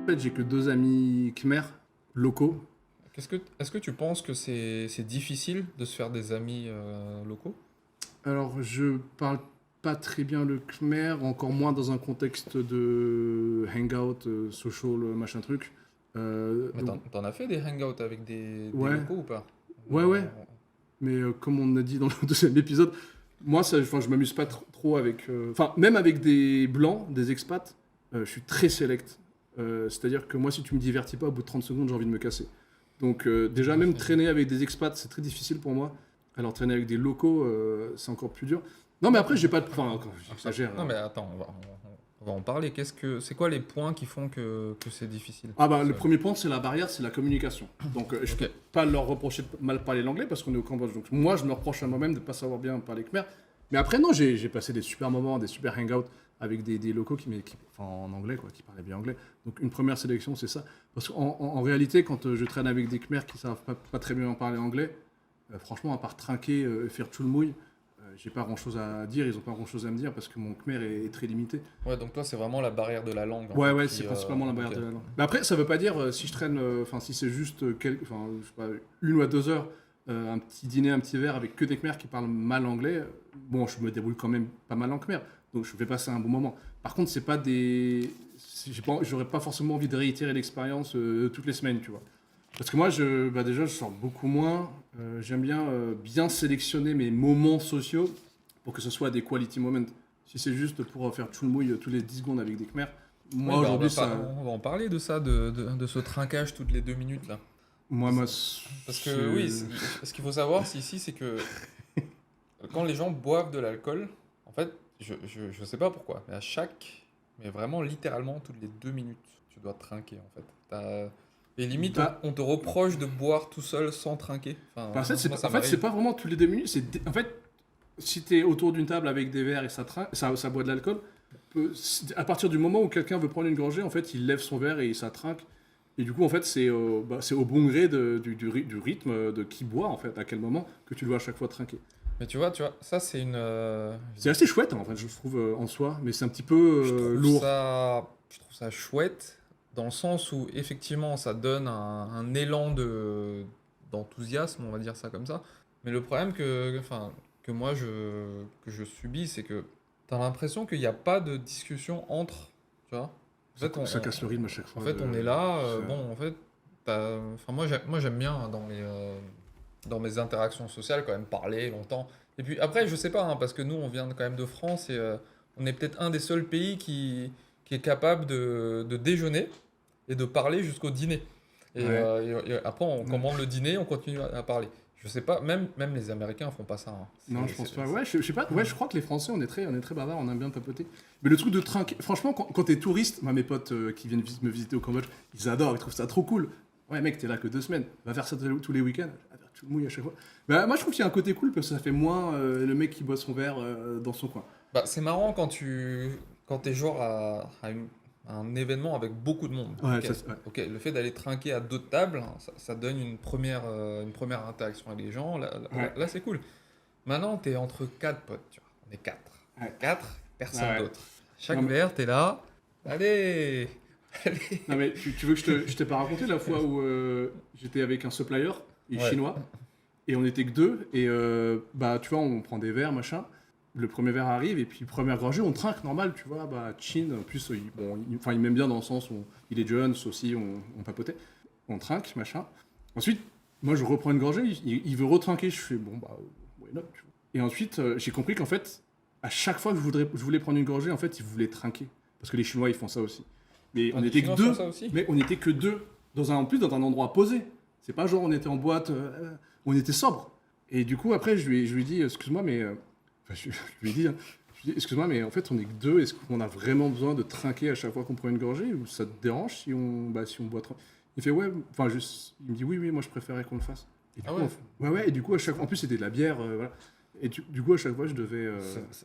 En fait, j'ai que deux amis khmer locaux. Est-ce que tu penses que c'est difficile de se faire des amis locaux? Alors, je parle pas très bien le khmer, encore moins dans un contexte de hangout, social, machin truc. Mais Donc, t'en as fait des hangouts avec des ouais, locaux ou pas? ouais, ouais. Mais comme on a dit dans le deuxième épisode, moi, ça, enfin, je m'amuse pas trop avec. Enfin, même avec des blancs, des expats, je suis très select. C'est-à-dire que moi, si tu me divertis pas, au bout de 30 secondes, j'ai envie de me casser. Donc, déjà, même traîner avec des expats, c'est très difficile pour moi. Alors, traîner avec des locaux, c'est encore plus dur. Non, mais après, j'ai pas de. Enfin, encore, j'exagère. Non mais attends, on va en parler. C'est quoi les points qui font que c'est difficile? Ah bah le premier point c'est la barrière, c'est la communication. Donc je peux Ok. pas leur reprocher de mal parler l'anglais parce qu'on est au Cambodge. Donc moi je me reproche à moi-même de pas savoir bien parler khmer. Mais après non, j'ai passé des super moments, des super hangouts avec des locaux enfin, en anglais quoi, qui parlaient bien anglais. Donc une première sélection c'est ça. Parce qu'en réalité quand je traîne avec des khmers qui savent pas très bien parler anglais, franchement à part trinquer, faire tchoulmouille, j'ai pas grand chose à dire, ils ont pas grand chose à me dire parce que mon khmer est très limité. Ouais, donc toi c'est vraiment la barrière de la langue en Ouais, fait ouais, qui. c'est principalement la barrière Ok. de la langue. Mais après, ça veut pas dire, si je traîne, enfin, si c'est juste, enfin, je sais pas, 1 ou 2 heures, un petit dîner, un petit verre avec que des Khmers qui parlent mal anglais, bon, je me débrouille quand même pas mal en Khmer, donc je vais passer un bon moment. Par contre, c'est pas des. J'aurais pas forcément envie de réitérer l'expérience toutes les semaines, tu vois. Parce que moi, bah déjà, je sors beaucoup moins. J'aime bien sélectionner mes moments sociaux pour que ce soit des quality moments. Si c'est juste pour faire tchoulmouille tous les 10 secondes avec des Khmers, Oui, moi bah aujourd'hui, ça. on va en parler de ça, de ce trinquage toutes les 2 minutes là. Moi, Parce que oui, c'est. ce qu'il faut savoir ici, c'est que quand les gens boivent de l'alcool, en fait, je sais pas pourquoi, mais mais vraiment littéralement toutes les 2 minutes, tu dois trinquer en fait. Et limite, Bah, on te reproche de boire tout seul sans trinquer. bah, Enfin, en fait, moi ça en fait, c'est m'arrive. pas vraiment tous les 2 minutes. En fait, si t'es autour d'une table avec des verres et ça boit de l'alcool, à partir du moment où quelqu'un veut prendre une gorgée, en fait, il lève son verre et ça trinque. Et du coup, en fait, c'est au bon gré du rythme de qui boit, en fait, à quel moment, que tu dois à chaque fois trinquer. Mais tu vois, ça c'est une. C'est assez chouette, hein, en fait, je trouve, en soi, mais c'est un petit peu lourd. Je trouve ça chouette dans le sens où effectivement ça donne un élan d'enthousiasme, on va dire ça comme ça. Mais le problème que moi que je subis, c'est que t'as l'impression qu'il n'y a pas de discussion entre, tu vois. En fait, Ça casse le rythme à chaque en fois. fait, on est là, C'est- bon, en fait, enfin, moi j'aime bien hein, dans mes interactions sociales quand même parler longtemps. Et puis après, je sais pas, hein, parce que nous on vient quand même de France et on est peut-être un des seuls pays qui est capable de déjeuner et de parler jusqu'au dîner. Ouais. Et après, on Ouais. commande le dîner, on continue à parler. Je sais pas, même les Américains font pas ça. Hein. Non, je pense pas. Ouais, je sais pas. Ouais, je crois que les Français, on est très bavards, on aime bien papoter. Mais le truc de trinquer, franchement, quand t'es touriste, moi, mes potes qui viennent me visiter au Cambodge, ils adorent, ils trouvent ça trop cool. Ouais, mec, t'es là que 2 semaines, va faire ça tous les week-ends, tu te mouilles à chaque fois. Bah, moi, je trouve qu'il y a un côté cool parce que ça fait moins le mec qui boit son verre dans son coin. Bah, c'est marrant quand t'es genre à un événement avec beaucoup de monde. Ouais, Ok, ouais. ok. Le fait d'aller trinquer à d'autres tables, hein, ça donne une première interaction avec les gens. Ouais. Là, c'est cool. Maintenant, t'es entre quatre potes, tu vois. On est quatre. Ouais. Quatre, personne Ouais. d'autre. Chaque Non, mais, verre, t'es là. Allez! Allez! non, mais tu veux que je t'ai pas raconté la fois où j'étais avec un supplier, il est Ouais. chinois, et on était que deux, et bah, tu vois, on prend des verres, machin. Le premier verre arrive, et puis première gorgée, on trinque normal, tu vois. Bah, Chin, en plus, enfin, il m'aime bien dans le sens où il est jeune, aussi, on papotait. On trinque, machin. Ensuite, moi, je reprends une gorgée, il veut retrinquer, je fais bon, bah, why not, tu vois. Et ensuite, j'ai compris qu'en fait, à chaque fois que je voulais prendre une gorgée, en fait, il voulait trinquer. Parce que les Chinois, ils font ça aussi. Mais Ah, on les était que Chinois font deux, ça aussi? mais on était que deux, en plus, dans un endroit posé. C'est pas genre on était en boîte, on était sobre. Et du coup, après, je lui ai dit, excuse-moi, mais. Enfin, je lui ai dit, hein, je lui ai dit, excuse-moi, mais en fait, on est que deux. Est-ce qu'on a vraiment besoin de trinquer à chaque fois qu'on prend une gorgée ou ça te dérange si on boit trop. Il fait, ouais, enfin, il me dit, oui, oui, moi je préférais qu'on le fasse. Et du Ah coup, ouais? ouais, ouais, et du coup, en plus, c'était de la bière, voilà. Et du coup, à chaque fois, je devais.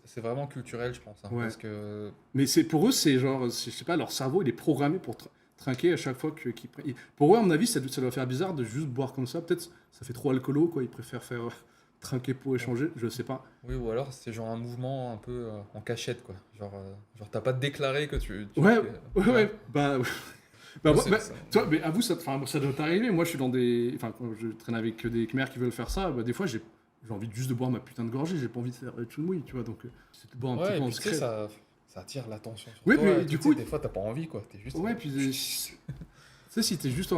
C'est vraiment culturel, je pense. Hein, Ouais. parce que Mais pour eux, c'est genre, je sais pas, leur cerveau, il est programmé pour trinquer à chaque fois qu'ils prennent. Pour eux, à mon avis, ça doit faire bizarre de juste boire comme ça. Peut-être ça fait trop alcoolo, quoi. Ils préfèrent faire trinquer pour échanger, je sais pas. oui, ou alors c'est genre un mouvement un peu en cachette, quoi. Genre t'as pas déclaré que tu Ouais, fais. ouais, Tu vois? ouais, bah, Bah, Ouais, toi, mais à vous, enfin, ça doit t'arriver. Moi, je suis dans des. Enfin, quand je traîne avec des Khmers qui veulent faire ça, bah, des fois, j'ai envie juste de boire ma putain de gorgée, j'ai pas envie de faire Chunmui, tu vois. Donc, c'est de boire un petit Ouais, et peu en puis tu sais, secret. ça attire l'attention sur Oui, toi, puis et tout, du tu sais, coup, des fois, t'as pas envie, quoi. T'es juste. ouais, puis. Tu sais, si t'es juste.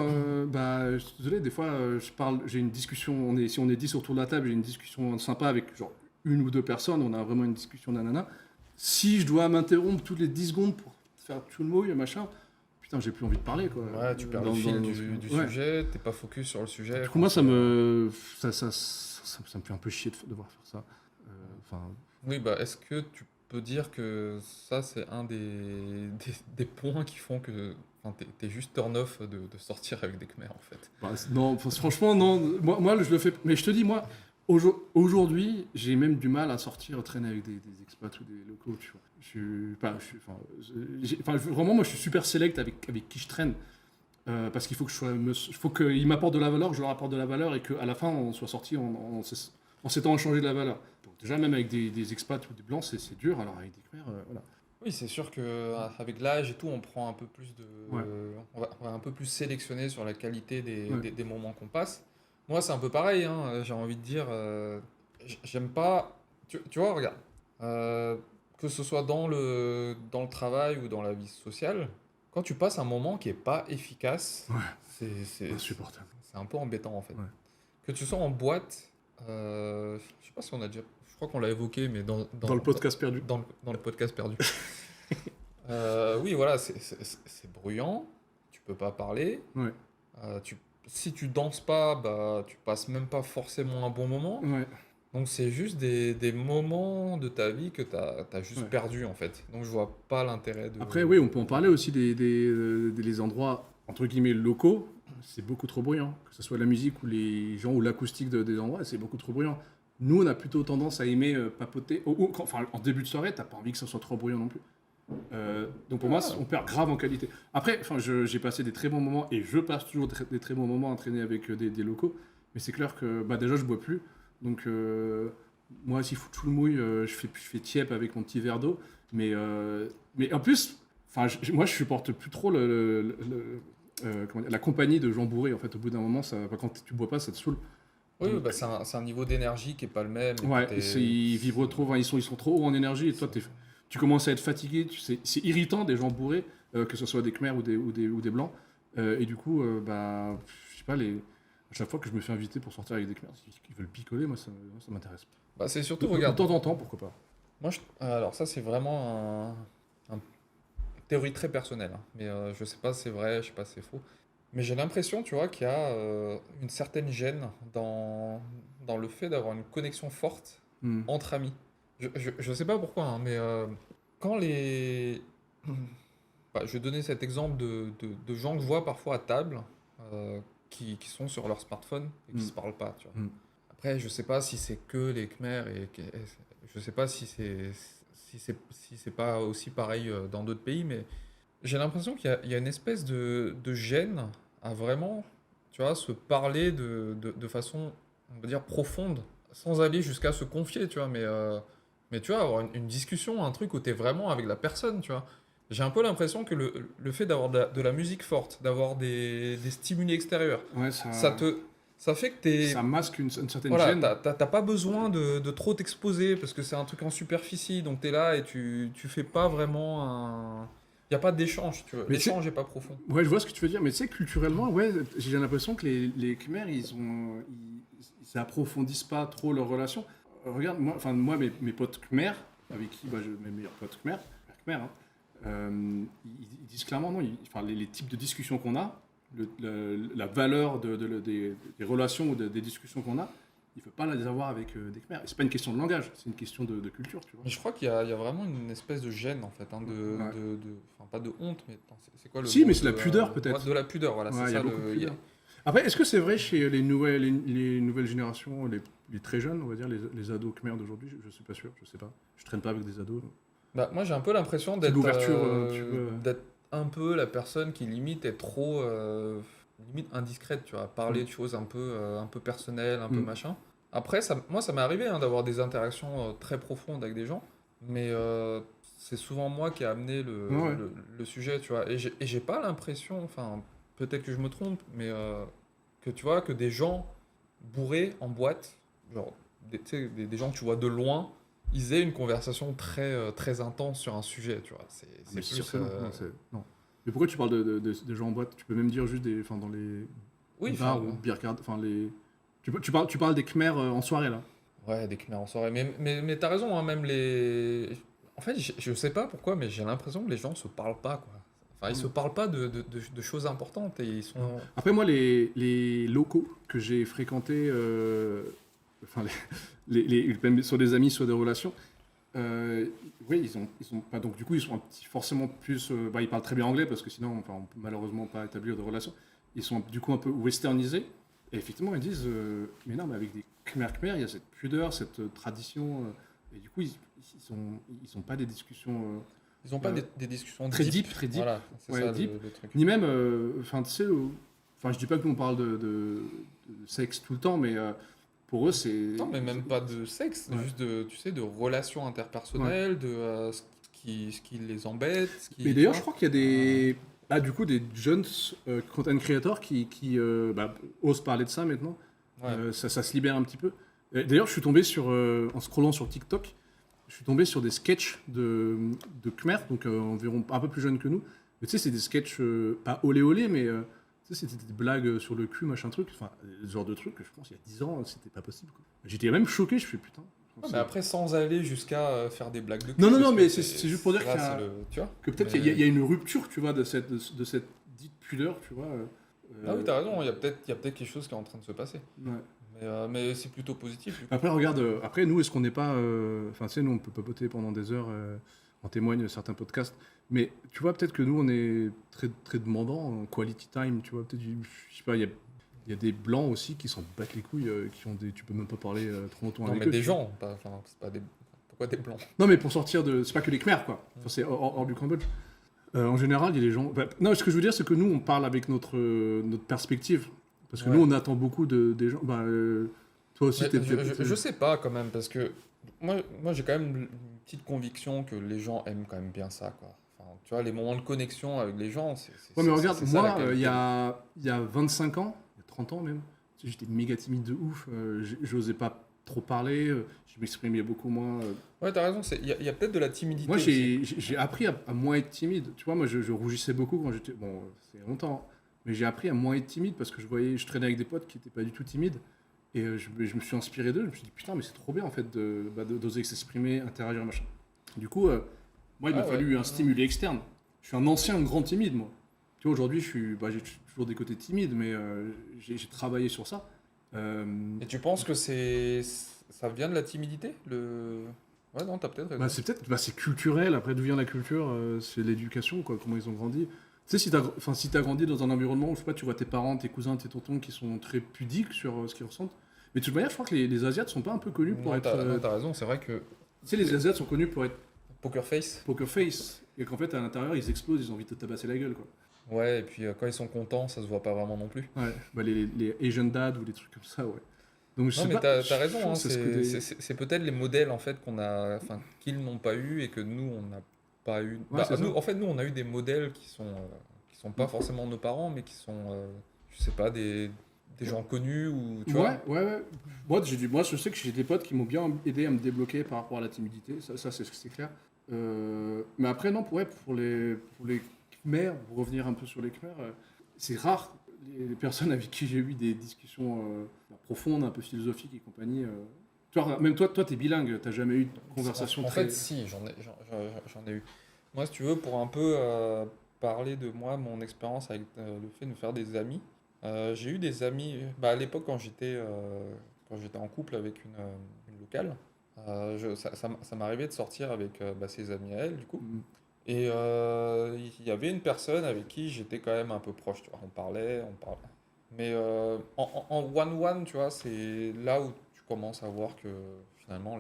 Bah, je suis désolé, des fois, j'ai une discussion. Si on est 10 autour de la table, j'ai une discussion sympa avec genre une ou deux personnes, on a vraiment une discussion nanana. Si je dois m'interrompre toutes les 10 secondes pour faire Chunmui, machin. Putain, j'ai plus envie de parler, quoi. Ouais, tu perds le fil du Ouais. sujet, t'es pas focus sur le sujet. Du coup, moi, ça me fait un peu chier de devoir faire ça. Enfin, Oui, bah, est-ce que tu peux dire que ça, c'est un des points qui font que enfin, t'es juste turn-off de sortir avec des Khmers, en fait? bah, non, franchement, non. Moi, je le fais. Mais je te dis, moi, aujourd'hui, j'ai même du mal à sortir, traîner avec des expats ou des locaux, tu vois. Vraiment, moi, je suis super select avec qui je traîne. Parce qu'il faut que faut qu'ils m'apportent de la valeur, que je leur apporte de la valeur et qu'à la fin, on soit sorti en s'étant échangé de la valeur. Donc, déjà, même avec des expats ou des blancs, c'est dur. Alors, avec des Khmers, voilà. Oui, c'est sûr que avec l'âge et tout, on prend un peu plus Ouais. on va un peu plus sélectionner sur la qualité Ouais. des moments qu'on passe. Moi, c'est un peu pareil, hein, j'ai envie de dire, j'aime pas. Tu vois, regarde, euh, que ce soit dans le travail ou dans la vie sociale, quand tu passes un moment qui est pas efficace, Ouais. c'est Insupportable. c'est un peu embêtant en fait. Ouais. Que tu sois en boîte, je sais pas si on a déjà. Je crois qu'on l'a évoqué, mais Dans le podcast perdu. dans le podcast perdu. Oui, voilà, c'est bruyant, tu peux pas parler. Ouais. Si tu danses pas, bah, tu passes même pas forcément un bon moment. Ouais. Donc c'est juste des moments de ta vie que t'as juste Ouais. perdu en fait. Donc je vois pas l'intérêt de. Après, oui, on peut en parler aussi des endroits, entre guillemets, locaux. C'est beaucoup trop bruyant. Que ce soit la musique ou les gens ou l'acoustique des endroits, c'est beaucoup trop bruyant. Nous, on a plutôt tendance à aimer papoter. Enfin, en début de soirée, t'as pas envie que ça soit trop bruyant non plus. Donc pour moi, Ah. on perd grave en qualité. Après, enfin, j'ai passé des très bons moments et je passe toujours des très bons moments à entraîner avec des locaux. Mais c'est clair que bah, déjà, je bois plus. Donc moi, s'il faut tout le mouille, je fais tiep avec mon petit verre d'eau. Mais en plus, enfin, moi, je supporte plus trop comment dire, la compagnie de gens bourrés. En fait, au bout d'un moment, quand tu bois pas, ça te saoule. Oui, Donc, bah, c'est un niveau d'énergie qui est pas le même. Et ouais, puis ils vibrent trop, enfin, ils sont trop hauts en énergie et toi, tu commences à être fatigué. C'est irritant des gens bourrés, que ce soit des Khmers ou des Blancs. Et du coup, bah, je sais pas, à chaque fois que je me fais inviter pour sortir avec des Khmers, qui veulent picoler, moi, ça m'intéresse. bah, c'est De, surtout, de regarde, temps en temps, pourquoi pas. moi, alors ça c'est vraiment un théorie très personnelle, hein. Mais je sais pas si c'est vrai, je sais pas si c'est faux. Mais j'ai l'impression, tu vois, qu'il y a une certaine gêne dans le fait d'avoir une connexion forte Hmm. entre amis. Je sais pas pourquoi, hein, mais quand les... Bah, je vais donner cet exemple de gens que je vois parfois à table, qui sont sur leur smartphone et qui Hmm. se parlent pas, tu vois. Hmm. Après, je sais pas si c'est que les Khmers je sais pas si c'est pas aussi pareil dans d'autres pays, mais j'ai l'impression qu'il y a une espèce de gêne à vraiment, tu vois, se parler de façon, on va dire, profonde, sans aller jusqu'à se confier, tu vois, mais tu vois, avoir une discussion, un truc où t'es vraiment avec la personne, tu vois. J'ai un peu l'impression que le fait d'avoir de la musique forte, d'avoir des stimuli extérieurs, Ouais, ça te, ça fait que t'es, ça masque une certaine voilà, gêne. t'as pas besoin de trop t'exposer parce que c'est un truc en superficie, donc t'es là et tu fais pas vraiment un. Y a pas d'échange, tu vois. Mais tu sais, L'échange est pas profond. ouais, je vois ce que tu veux dire, mais tu sais, culturellement, ouais, j'ai l'impression que les Khmers, ils approfondissent pas trop leurs relations. Regarde, moi mes potes Khmers, avec qui, bah, mes meilleurs potes Khmers, hein, ils disent clairement non, enfin, les types de discussions qu'on a, la valeur des relations ou des discussions qu'on a, il ne faut pas les avoir avec des Khmers. Et c'est pas une question de langage, c'est une question de culture, tu vois. Mais je crois il y a vraiment une espèce de gêne en fait, hein, Ouais. enfin pas de honte, mais attends, c'est quoi le Si, mot mais c'est de, la pudeur, peut-être. ouais, de la pudeur, voilà, Ouais, c'est il y a ça beaucoup de il y a- pudeur. Après, est-ce que c'est vrai chez les nouvelles générations, les très jeunes, on va dire, les ados Khmer d'aujourd'hui? Je suis pas sûr, je sais pas. Je traîne pas avec des ados. Donc. Bah, moi j'ai un peu l'impression C'est l'ouverture, d'être un peu la personne qui limite est trop limite indiscrète, tu vois, parler Mm. de choses un peu personnelles, un peu Mm. machin. Après, moi ça m'est arrivé hein, d'avoir des interactions très profondes avec des gens, mais c'est souvent moi qui ai amené Ouais. le sujet, tu vois. Et j'ai pas l'impression, enfin, peut-être que je me trompe, mais que tu vois, que des gens bourrés en boîte, genre, tu sais, des gens que tu vois de loin, ils aient une conversation très intense sur un sujet, tu vois. Ah, mais C'est c'est sûr plus. que non. Non, non. Mais pourquoi tu parles de gens en boîte? Tu peux même dire juste enfin, dans les Oui, enfin, bars ou beer garden, enfin les. Tu parles des Khmers en soirée là. ouais, des Khmers en soirée. Mais t'as raison, hein, même les. En fait, je sais pas pourquoi, mais j'ai l'impression que les gens se parlent pas, quoi. Enfin, ils se Non, parlent pas de choses importantes et ils non. sont. Après moi les locaux que j'ai fréquentés, enfin même soit des amis soit des relations, oui ils ont pas donc du coup ils sont forcément plus, bah, ils parlent très bien anglais parce que sinon enfin on peut malheureusement pas établir de relations. Ils sont du coup un peu westernisés et effectivement ils disent mais non mais avec des Khmer il y a cette pudeur cette tradition et du coup ils ont pas des discussions Ils ont pas des discussions très deep. deep très deep Voilà, c'est ouais ça deep le truc. ni même enfin tu sais enfin je dis pas que nous on parle de sexe tout le temps mais pour eux Non, mais même pas de sexe, ouais. juste de, tu sais, de relations Ouais. interpersonnelles, de ce qui les embête, ce Mais qui, tu d'ailleurs, je vois. crois qu'il y a des. Ah, du coup, des jeunes content creators qui bah, osent parler de ça maintenant. Ouais. Ça se libère un petit peu. D'ailleurs, je suis tombé sur, en scrollant sur TikTok, je suis tombé sur des sketchs de Khmer, donc environ un peu plus jeunes que nous. Mais tu sais, c'est des sketchs, pas olé olé, mais tu sais, c'était des blagues sur le cul, machin truc. Enfin, ce genre de truc que je pense il y a 10 ans, c'était pas possible, quoi. J'étais même choqué, je fais putain. Ouais, mais après, sans aller jusqu'à faire des blagues de Non, cul, non, non, parce que mais c'est juste pour dire qu'il là, y c'est a, le, tu vois. que peut-être Mais il y a une rupture, tu vois, de cette dite pudeur, tu vois. ah oui, Euh, t'as raison. Il y a peut-être quelque chose qui est en train de se passer. ouais. Mais c'est plutôt positif, du coup. Après, regarde, après, nous, est-ce qu'on n'est pas. Enfin, tu sais, nous, on peut papoter pendant des heures, en témoignent certains podcasts. Mais tu vois, peut-être que nous, on est très, très demandants en quality time, tu vois. Peut-être, je sais pas, il y a des blancs aussi qui s'en battent les couilles, qui ont des. Tu peux même pas parler trop longtemps Non, avec mais eux. des Tu vois. gens, enfin, c'est pas des. Pourquoi des blancs? Non, mais pour sortir de. C'est pas que les Khmers, quoi. Enfin, c'est hors du Cambodge. En général, il y a des gens. Bah, non, ce que je veux dire, c'est que nous, on parle avec notre perspective. Parce que nous, Ouais. on attend beaucoup des gens. Bah, toi aussi, Mais je sais pas quand même, parce que moi j'ai quand même une petite conviction que les gens aiment quand même bien ça, quoi. Enfin, tu vois, les moments de connexion avec les gens, Ouais, mais regarde, c'est ça la moi, qualité. il y a 25 ans, il y a 30 ans même, tu sais, j'étais méga timide de ouf. J'osais pas trop parler. Je m'exprimais beaucoup moins. Ouais, t'as raison, il y a peut-être de la Moi, timidité aussi. j'ai appris à moins être timide. Tu vois, moi, je rougissais beaucoup quand j'étais. Bon, c'est longtemps, hein. Mais j'ai appris à moins être timide parce que je traînais avec des potes qui étaient pas du tout timides. Et je me suis inspiré d'eux. Je me suis dit, putain, mais c'est trop bien en fait d'oser s'exprimer, interagir, machin. Du coup, moi, il m'a Ah ouais. fallu un stimuli externe. Je suis un ancien grand timide, moi. Tu vois, aujourd'hui, j'ai toujours des côtés timides, mais j'ai travaillé sur ça. Euh, Et tu penses que ça vient de la timidité, le... Ouais, non, t'as peut-être raison. Bah, c'est peut-être, bah, c'est culturel. Après, d'où vient la culture? C'est l'éducation, quoi. Comment ils ont grandi. Tu sais, si t'as grandi dans un environnement où, je sais pas, tu vois tes parents, tes cousins, tes tontons qui sont très pudiques sur ce qu'ils ressentent. Mais de toute manière, je crois que les Asiates sont pas un peu connus pour Non, être. t'as raison, c'est vrai que Tu sais, les Asiates sont connus pour être Poker Face. poker face. Et qu'en fait, à l'intérieur, ils explosent, ils ont envie de te tabasser la gueule, quoi. Ouais, et puis quand ils sont contents, ça se voit pas vraiment non plus. Ouais, bah, les Asian Dad ou les trucs comme ça, ouais. Donc, je Non, sais mais pas. t'as Je raison, hein, pense que c'est ce que des. c'est peut-être les modèles en fait qu'on a, enfin, qu'ils n'ont pas eu et que nous on n'a pas eu. Ouais, c'est ça. Nous, en fait, nous on a eu des modèles qui sont pas forcément nos parents, mais qui sont, je sais pas, des gens connus ou tu vois. Ouais. Moi, je sais que j'ai des potes qui m'ont bien aidé à me débloquer par rapport à la timidité. Ça c'est clair. Mais après, non, pour les Khmers, pour revenir un peu sur les Khmers, c'est rare les personnes avec qui j'ai eu des discussions profondes, un peu philosophiques et compagnie. Tu vois, même toi, t'es bilingue, t'as jamais eu de conversation En très. fait, si, j'en ai eu. Moi, si tu veux, pour un peu parler de moi, mon expérience avec le fait de me faire des amis, j'ai eu des amis, bah, à l'époque quand j'étais en couple avec une locale, ça m'arrivait de sortir avec bah, ses amis à elle, du coup. Mm. Et il y avait une personne avec qui j'étais quand même un peu proche, tu vois. On parlait. Mais en one-one, tu vois, c'est là où tu commences à voir que finalement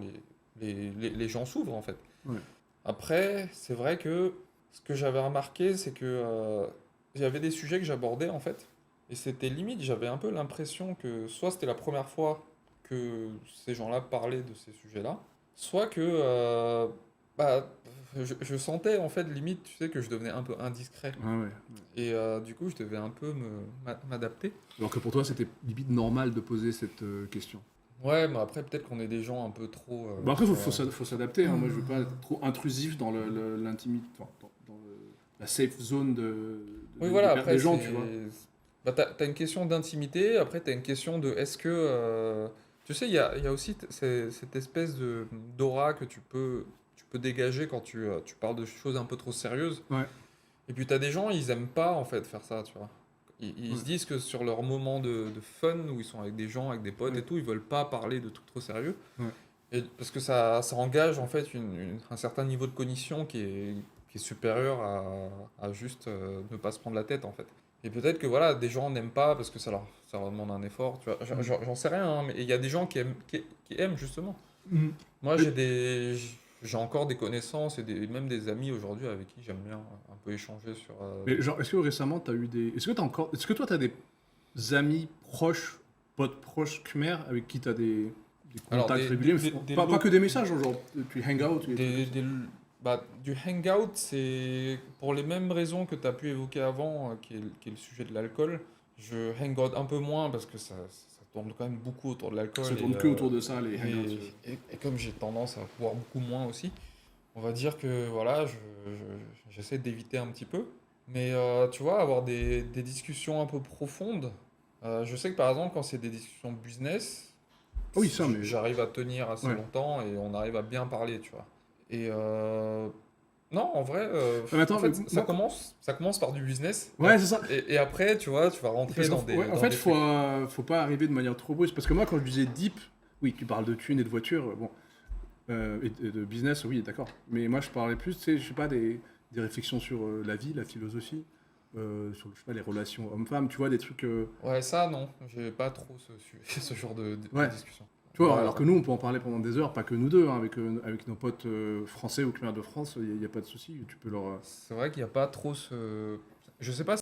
les gens s'ouvrent en fait. Ouais. Après, c'est vrai que ce que j'avais remarqué, c'est que il y avait des sujets que j'abordais en fait. Et c'était limite, j'avais un peu l'impression que soit c'était la première fois que ces gens-là parlaient de ces sujets-là, soit que bah, je sentais en fait limite, tu sais, que je devenais un peu indiscret. Ah ouais. Et du coup, je devais un peu m'adapter. Alors que pour toi, c'était limite normal de poser cette question. Ouais, mais après, peut-être qu'on est des gens un peu trop. Bon, après, tu faut, vois. faut s'adapter. Hein. Moi, je veux pas être trop intrusif dans l'intimité, la safe zone Oui, voilà, après, des gens, tu vois. Bah, t'as une question d'intimité, après, t'as une question de est-ce que. Tu sais, il y a aussi cette espèce d'aura que tu peux dégager quand tu parles de choses un peu trop sérieuses. Ouais. Et puis, t'as des gens, ils aiment pas, en fait, faire ça, tu vois. Ils Ouais. se disent que sur leur moment de fun, où ils sont avec des gens, avec des potes Ouais. et tout, ils veulent pas parler de trucs trop sérieux. Ouais. Et parce que ça engage en fait un certain niveau de cognition qui est supérieur à juste ne pas se prendre la tête en fait. Et peut-être que voilà, des gens n'aiment pas parce que ça leur demande un effort, tu vois. J'en sais rien, hein, mais il y a des gens qui aiment justement. Mhm. Moi, Mais, j'ai encore des connaissances et même des amis aujourd'hui avec qui j'aime bien un peu échanger sur. mais genre, est-ce que récemment, tu as eu des. Est-ce que, est-ce que toi, tu as des amis proches, potes proches Khmer avec qui tu as des Alors, contacts réguliers? Pas que des messages, genre, tu hang out ou des trucs Des, comme ça. des- bah, du hangout, c'est pour les mêmes raisons que tu as pu évoquer avant, qui est le sujet de l'alcool. Je hangout un peu moins parce que ça tourne quand même beaucoup autour de l'alcool. Ça tourne que autour de ça, les hangouts. Et comme j'ai tendance à boire beaucoup moins aussi, on va dire que voilà, j'essaie d'éviter un petit peu. Mais tu vois, avoir des discussions un peu profondes, je sais que par exemple, quand c'est des discussions business, Ah oui, ça, mais. j'arrive à tenir assez Ouais. longtemps et on arrive à bien parler, tu vois. Et non, en vrai, Mais en attends, mais fait, moi. ça commence par du business. Ouais, c'est ça. Et après, tu vois, tu vas rentrer Parce dans ouais, en dans fait, des trucs. faut pas arriver de manière trop brusque. Parce que moi, quand je disais deep, oui, tu parles de thunes et de voitures, bon, et de business, oui, d'accord. Mais moi, je parlais plus, tu sais, je sais pas, des réflexions sur la vie, la philosophie, sur, je sais pas, les relations hommes-femmes, tu vois, des trucs. Ouais, ça, non, j'ai pas trop ce genre de Ouais. discussion. Tu vois, alors Bah, que nous, on peut en parler pendant des heures, pas que nous deux, hein, avec nos potes français ou Khmer de France, il n'y a, pas de souci, tu peux leur. c'est vrai qu'il n'y a pas trop ce. Je sais pas